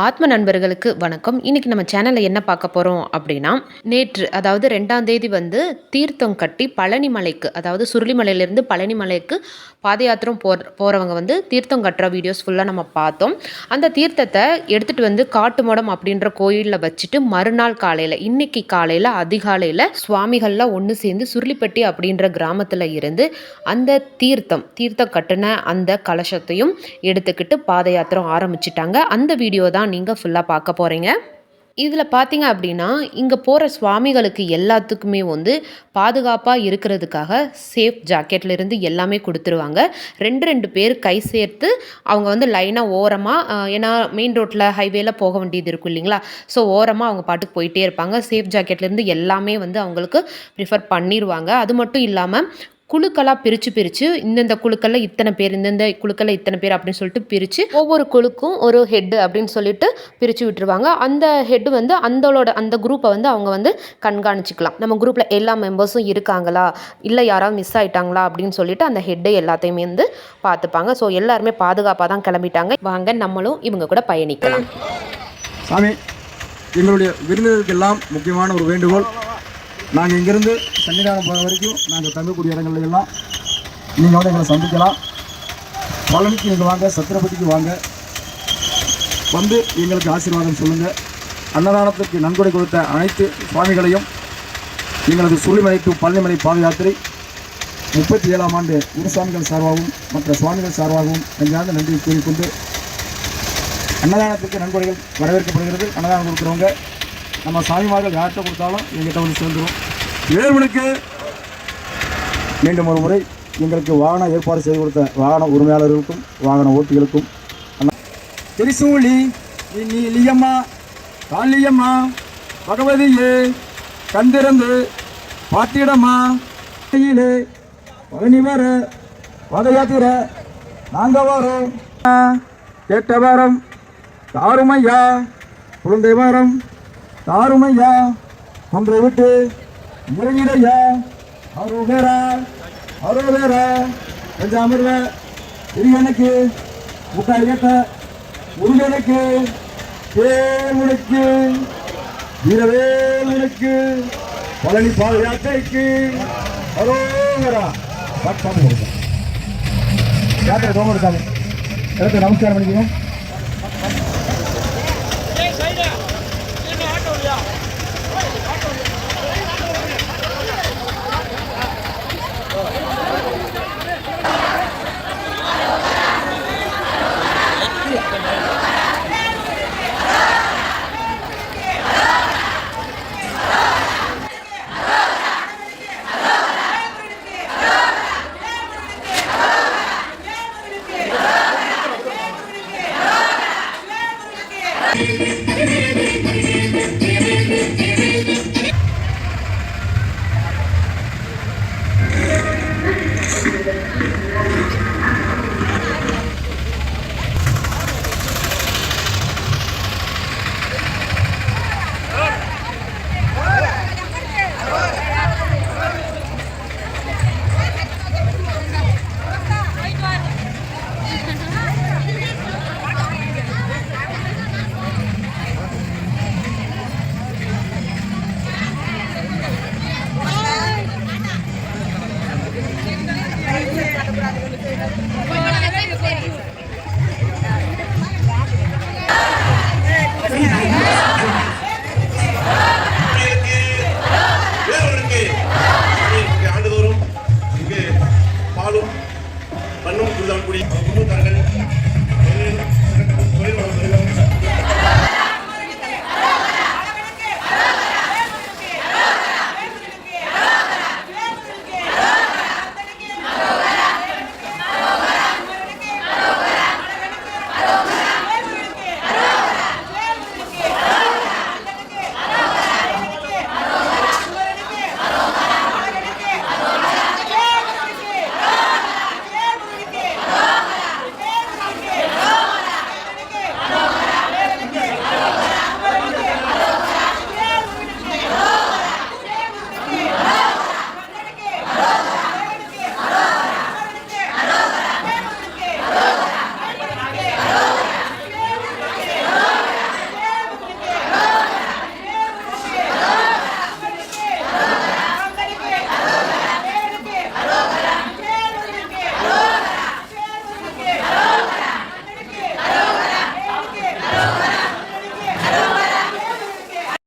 ஆத்ம நண்பர்களுக்கு வணக்கம். இன்னைக்கு நம்ம சேனலில் என்ன பார்க்க போகிறோம் அப்படின்னா, நேற்று அதாவது 2ஆம் தேதி தீர்த்தம் கட்டி பழனி மலைக்கு, அதாவது சுருளிமலையிலேருந்து பழனி மலைக்கு பாத யாத்திரம் போகிறவங்க தீர்த்தம் கட்டுற வீடியோஸ் ஃபுல்லாக நம்ம பார்த்தோம். அந்த தீர்த்தத்தை எடுத்துகிட்டு காட்டுமடம் அப்படின்ற கோயிலில் வச்சுட்டு மறுநாள் காலையில், இன்னைக்கு காலையில் அதிகாலையில் சுவாமிகள்லாம் ஒன்று சேர்ந்து சுருளிப்பட்டி அப்படின்ற கிராமத்தில் இருந்து அந்த தீர்த்தம் கட்டின அந்த கலசத்தையும் எடுத்துக்கிட்டு பாத யாத்திரம் ஆரம்பிச்சிட்டாங்க. அந்த வீடியோ தான் நீங்கள் ஃபுல்லாக பார்க்க போகிறீங்க. இதில் பார்த்தீங்க அப்படின்னா, இங்கே போகிற சுவாமிகளுக்கு எல்லாத்துக்குமே பாதுகாப்பாக இருக்கிறதுக்காக சேஃப் ஜாக்கெட்லேருந்து எல்லாமே கொடுத்துருவாங்க. 2 பேர் கை சேர்த்து அவங்க லைனாக ஓரமாக, ஏன்னா மெயின் ரோட்டில் ஹைவேல போக வேண்டியது இருக்கும் இல்லைங்களா, ஸோ ஓரமாக அவங்க பாட்டுக்கு போயிட்டே இருப்பாங்க. சேஃப் ஜாக்கெட்லேருந்து எல்லாமே அவங்களுக்கு ப்ரிஃபர் பண்ணிடுவாங்க. அது மட்டும் இல்லாமல் குழுக்களாக பிரித்து இந்தந்த குழுக்களில் இத்தனை பேர், இந்தந்த குழுக்களில் இத்தனை பேர் அப்படின்னு சொல்லிட்டு பிரித்து ஒவ்வொரு குழுக்கும் ஒரு ஹெட்டு அப்படின்னு சொல்லிட்டு பிரித்து விட்டுருவாங்க. அந்த ஹெட்டு அந்த குரூப்பை அவங்க கண்காணிச்சிக்கலாம். நம்ம குரூப்பில் எல்லா மெம்பர்ஸும் இருக்காங்களா, இல்லை யாராவது மிஸ் ஆகிட்டாங்களா அப்படின்னு சொல்லிட்டு அந்த ஹெட்டை எல்லாத்தையுமே பார்த்துப்பாங்க. ஸோ எல்லாருமே பாதுகாப்பாக தான் கிளம்பிட்டாங்க. வாங்க நம்மளும் இவங்க கூட பயணிக்கலாம். சாமி, எங்களுடைய விருந்தினருக்கெல்லாம் முக்கியமான ஒரு வேண்டுகோள், நாங்கள் இங்கேருந்து சன்னிதானம் போகிற வரைக்கும் நாங்கள் தங்கக்கூடிய இடங்கள்ல எல்லாம் நீங்கள் எங்களை சந்திக்கலாம். பழனிக்கு நீங்கள் வாங்க, சத்திரப்பட்டிக்கு வாங்க, எங்களுக்கு ஆசீர்வாதம் சொல்லுங்கள். அன்னதானத்திற்கு நன்கொடை கொடுத்த அனைத்து சுவாமிகளையும் எங்களது சுருளிமலை டு பழனிமலை பாத யாத்திரை 37ஆம் ஆண்டு குருசாமிகள் சார்பாகவும் மற்ற சுவாமிகள் சார்பாகவும் நெஞ்சார்ந்த நன்றியை கூறிக்கொண்டு, அன்னதானத்திற்கு நன்கொடைகள் வரவேற்கப்படுகிறது. அன்னதானம் கொடுக்குறவங்க நம்ம சாமிமார்கள் யார்கிட்ட கொடுத்தாலும் எங்கிட்ட சேர்ந்துடும். வேறுவனுக்கு மீண்டும் ஒரு முறை எங்களுக்கு வாகன ஏற்பாடு செய்து கொடுத்த வாகன உரிமையாளர்களுக்கும் வாகன ஓட்டிகளுக்கும் திரிசூலி நீலியம்மா காளியம்மா பகவதியே கந்திரந்து பாத்திடம்மா கையிலே பழனி வர பாத யாத்திரை நாங்கள் வரோம். கேட்ட வாரம் தாருமையா, குழந்தை வாரம் தாருமையா, ஒன்றை விட்டு இறங்கிடையா, அருவேரா அருவேரா பஞ்சாமிர்வ இரியனுக்கு முட்டாய் கேட்ட முருகனுக்கு தேவனுக்கு வீரவேலனுக்கு பழனி பாத யாத்திரைக்கு அரோகரா பட்டம் கொடுக்க யாத்திரை தோமருக்காங்க இடத்தை நமஸ்காரம் பண்ணிக்கணும். Thank you.